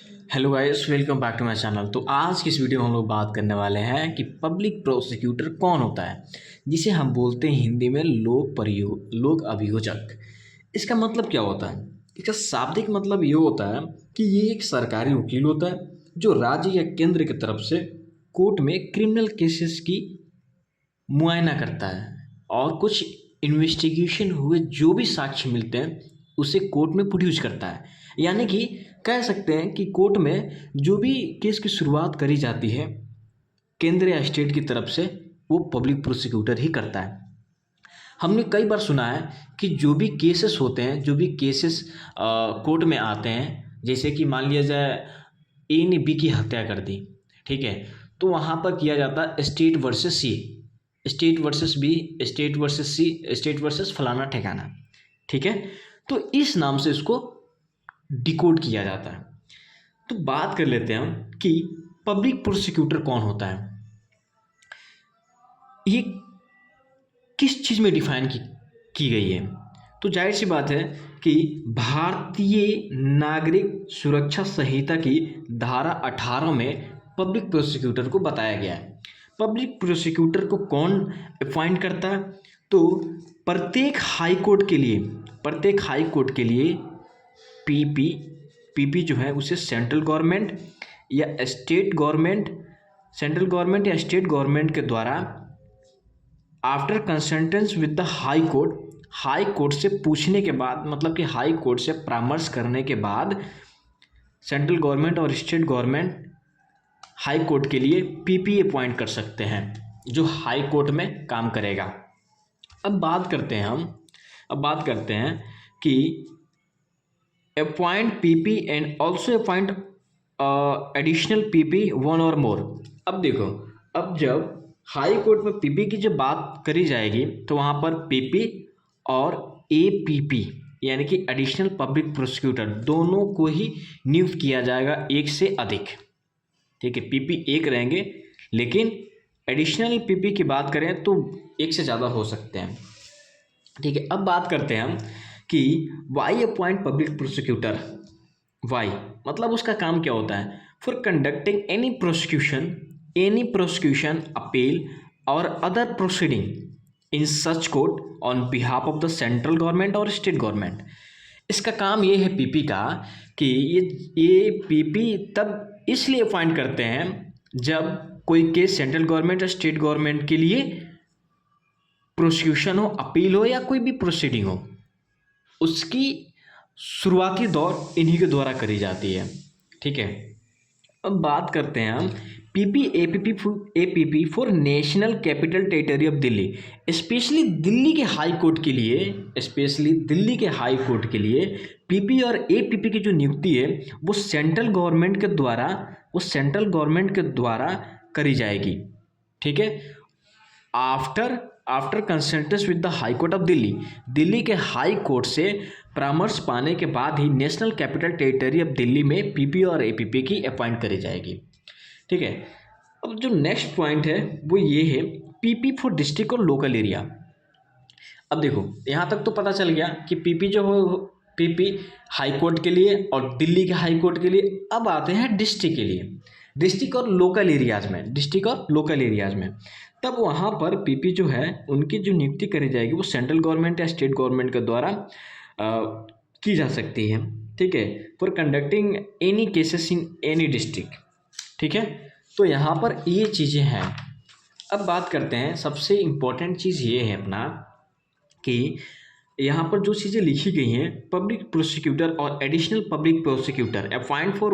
Hello guys, welcome back to my channel. तो आज की इस वीडियो में हम लोग बात करने वाले हैं कि पब्लिक प्रोसिक्यूटर कौन होता है, जिसे हम बोलते हैं हिंदी में लोक अभियोजक। इसका मतलब क्या होता है? इसका शाब्दिक मतलब ये होता है कि ये एक सरकारी वकील होता है जो राज्य या केंद्र की तरफ से कोर्ट में क्रिमिनल केसेस की मुआयना करता है और कुछ इन्वेस्टिगेशन हुए जो भी साक्ष्य मिलते हैं उसे कोर्ट में प्रोड्यूस करता है। यानी कि कह सकते हैं कि कोर्ट में जो भी केस की शुरुआत करी जाती है केंद्र या स्टेट की तरफ से, वो पब्लिक प्रोसिक्यूटर ही करता है। हमने कई बार सुना है कि जो भी केसेस होते हैं, जो भी केसेस कोर्ट में आते हैं, जैसे कि मान लिया जाए ए ने बी की हत्या कर दी, ठीक है, तो वहाँ पर किया जाता है state versus C, state versus B, state versus C, state versus फलाना ठिकाना, ठीक है। तो इस नाम से इसको डिकोड किया जाता है। तो बात कर लेते हैं हम कि पब्लिक प्रोसिक्यूटर कौन होता है, ये किस चीज़ में डिफाइन की गई है। तो जाहिर सी बात है कि भारतीय नागरिक सुरक्षा संहिता की धारा 18 में पब्लिक प्रोसिक्यूटर को बताया गया है। पब्लिक प्रोसिक्यूटर को कौन अपॉइंट करता है? तो प्रत्येक हाई कोर्ट के लिए, प्रत्येक हाई कोर्ट के लिए पीपी पीपी जो है उसे सेंट्रल गवर्नमेंट या स्टेट गवर्नमेंट, सेंट्रल गवर्नमेंट या स्टेट गवर्नमेंट के द्वारा after consultance with the high court, high court से पूछने के बाद, मतलब कि हाई कोर्ट से परामर्श करने के बाद सेंट्रल गवर्नमेंट और स्टेट गवर्नमेंट हाई कोर्ट के लिए पीपी अपॉइंट कर सकते हैं जो हाई कोर्ट में काम करेगा। अब बात करते हैं हम, अब बात करते हैं कि appoint PP and also appoint additional PP one और मोर। अब देखो, अब जब हाई कोर्ट में पीपी की जब बात करी जाएगी तो वहाँ पर पीपी और एपीपी यानी कि एडिशनल पब्लिक प्रोसिक्यूटर दोनों को ही नियुक्त किया जाएगा, एक से अधिक, ठीक है। पीपी एक रहेंगे लेकिन एडिशनल पीपी की बात करें तो एक से ज़्यादा हो सकते हैं, ठीक है। अब बात करते हैं हम कि why appoint public prosecutor. Why मतलब उसका काम क्या होता है? For conducting any prosecution appeal और other proceeding in such court on behalf of the central government और स्टेट गवर्नमेंट। इसका काम ये है पीपी का कि ये पीपी तब इसलिए अपॉइंट करते हैं जब कोई केस सेंट्रल गवर्नमेंट या स्टेट गवर्नमेंट के लिए प्रोसिक्यूशन हो, अपील हो या कोई भी प्रोसीडिंग हो, उसकी शुरुआती दौर इन्हीं के द्वारा करी जाती है, ठीक है। अब बात करते हैं हम PP APP for national capital territory of Delhi. Specially Delhi के हाई कोर्ट के लिए, स्पेशली दिल्ली के हाई कोर्ट के लिए पीपी और एपीपी की जो नियुक्ति है वो सेंट्रल गवर्नमेंट के द्वारा, वो सेंट्रल गवर्नमेंट के द्वारा करी जाएगी, ठीक है। After consultance with the high court of Delhi, Delhi के हाई कोर्ट से परामर्श पाने के बाद ही national capital territory of Delhi में पीपी और एपीपी की अपॉइंट करी जाएगी, ठीक है। अब जो नेक्स्ट पॉइंट है वो ये है पीपी फॉर डिस्ट्रिक्ट और लोकल एरिया। अब देखो, यहाँ तक तो पता चल गया कि पीपी जो हो, पीपी हाई कोर्ट के लिए और दिल्ली के हाई कोर्ट के लिए। अब आते हैं डिस्ट्रिक्ट के लिए, डिस्ट्रिक्ट और लोकल एरियाज़ में, डिस्ट्रिक्ट और लोकल एरियाज़ में। तब वहाँ पर पीपी जो है उनकी जो नियुक्ति करी जाएगी वो सेंट्रल गवर्नमेंट या स्टेट गवर्नमेंट के द्वारा की जा सकती है, ठीक है, for conducting any cases in any district, ठीक है। तो यहाँ पर ये चीज़ें हैं। अब बात करते हैं, सबसे इम्पोर्टेंट चीज़ ये है अपना कि यहाँ पर जो चीज़ें लिखी गई हैं, पब्लिक प्रोसिक्यूटर और additional public prosecutor appoint for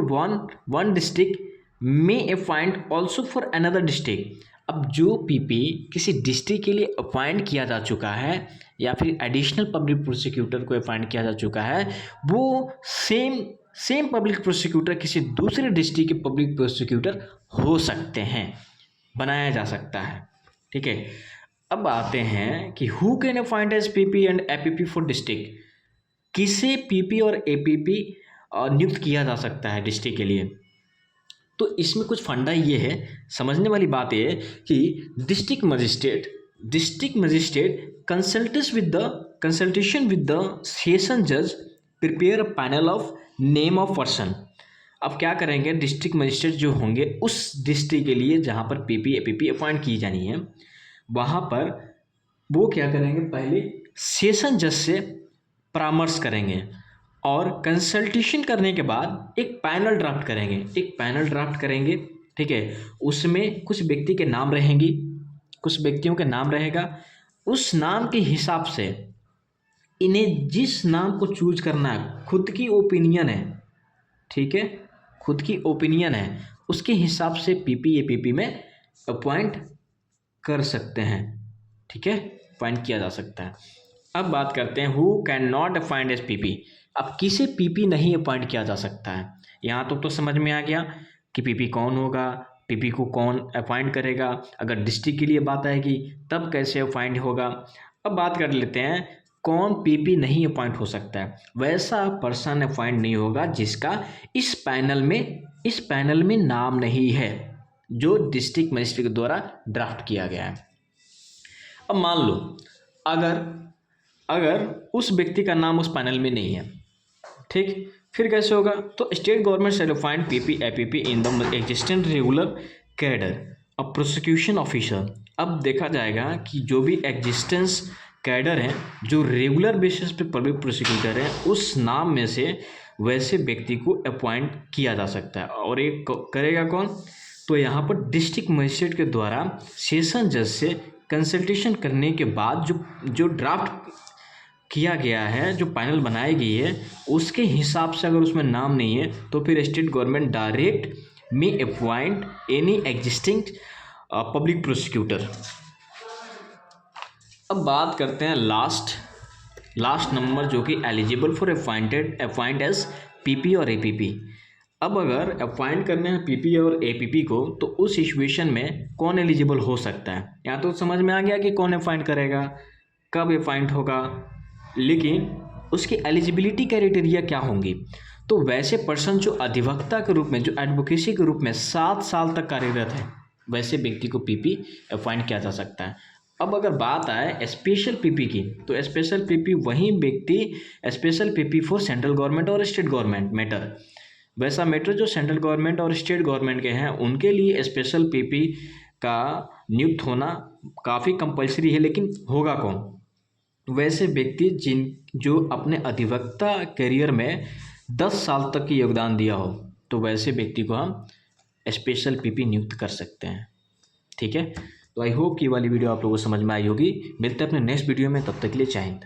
one district may appoint also for another district. अब जो पीपी किसी डिस्ट्रिक्ट के लिए अपॉइंट किया जा चुका है या फिर एडिशनल पब्लिक प्रोसिक्यूटर को अपॉइंट किया जा चुका है, वो सेम पब्लिक प्रोसिक्यूटर किसी दूसरे डिस्ट्रिक्ट के पब्लिक प्रोसिक्यूटर हो सकते हैं, बनाया जा सकता है, ठीक है। अब आते हैं कि who can appoint as PP and APP for district. किसे पीपी और एपीपी नियुक्त किया जा सकता है डिस्ट्रिक्ट के लिए? तो इसमें कुछ फंडा ये है, समझने वाली बात ये है कि district magistrate consultation with the session जज prepare a panel of name of person. अब क्या करेंगे, डिस्ट्रिक्ट मजिस्ट्रेट जो होंगे उस डिस्ट्रिक्ट के लिए जहाँ पर पीपी एपीपी अपॉइंट की जानी है, वहाँ पर वो क्या करेंगे, पहले सेशन जज से परामर्श करेंगे और कंसल्टेशन करने के बाद एक पैनल ड्राफ्ट करेंगे। ठीक है, उसमें कुछ व्यक्ति के नाम रहेंगी, कुछ व्यक्तियों के नाम रहेगा। उस नाम के हिसाब से इन्हें जिस नाम को चूज करना है, खुद की ओपिनियन है, ठीक है, खुद की ओपिनियन है, उसके हिसाब से पीपी एपीपी में अपॉइंट कर सकते हैं। ठीक है, अपॉइंट किया जा सकता है। अब बात करते हैं who can not appoint as PP. अब किसे पीपी नहीं अपॉइंट किया जा सकता है, यहाँ तो समझ में आ गया कि पीपी कौन होगा, पीपी को कौन अपॉइंट करेगा। अगर डिस्ट्रिक्ट के लिए बात आएगी तब कैसे अपॉइंट होगा। अब बात कर लेते हैं कौन पीपी नहीं अपॉइंट हो सकता है। वैसा पर्सन अपॉइंट नहीं होगा जिसका इस पैनल में नाम नहीं है, जो डिस्ट्रिक्ट मजिस्ट्रेट द्वारा ड्राफ्ट किया गया है। अब मान लो अगर उस व्यक्ति का नाम उस पैनल में नहीं है, ठीक, फिर कैसे होगा, तो state government shall appoint PP APP in the existent regular cadre of prosecution officer. अब देखा जाएगा कि जो भी एग्जिस्टेंस कैडर हैं, जो रेगुलर बेसिस पे पब्लिक प्रोसिक्यूटर हैं, उस नाम में से वैसे व्यक्ति को अपॉइंट किया जा सकता है। और ये करेगा कौन, तो यहाँ पर डिस्ट्रिक्ट मजिस्ट्रेट के द्वारा सेशन जज से कंसल्टेशन करने के बाद जो ड्राफ्ट किया गया है, जो पैनल बनाई गई है, उसके हिसाब से अगर उसमें नाम नहीं है तो फिर स्टेट गवर्नमेंट डायरेक्ट में appoint any existing public prosecutor. अब बात करते हैं लास्ट नंबर, जो कि eligible for appoint as PP और एपीपी। अब अगर अपॉइंट करने हैं पीपी और एपीपी को, तो उस सिचुएशन में कौन एलिजिबल हो सकता है। यहाँ तो समझ में आ गया कि कौन अपॉइंट करेगा, कब अपॉइंट होगा, लेकिन उसकी एलिजिबिलिटी क्राइटेरिया क्या होंगी। तो वैसे पर्सन जो अधिवक्ता के रूप में, जो एडवोकेसी के रूप में 7 साल तक कार्यरत है, वैसे व्यक्ति को पीपी अपॉइंट किया जा सकता है। अब अगर बात आए स्पेशल पीपी की, तो स्पेशल पीपी वही व्यक्ति, special PP for central government और स्टेट गवर्नमेंट मैटर, वैसा मैटर जो सेंट्रल गवर्नमेंट और स्टेट गवर्नमेंट के हैं, उनके लिए स्पेशल पीपी का नियुक्त होना काफ़ी कंपलसरी है। लेकिन होगा कौन, वैसे व्यक्ति जो अपने अधिवक्ता करियर में 10 साल तक की योगदान दिया हो, तो वैसे व्यक्ति को हम स्पेशल पीपी नियुक्त कर सकते हैं। ठीक है, तो आई होप कि ये वाली वीडियो आप लोगों को समझ में आई होगी। मिलते हैं अपने नेक्स्ट वीडियो में, तब तक के लिए जय हिंद।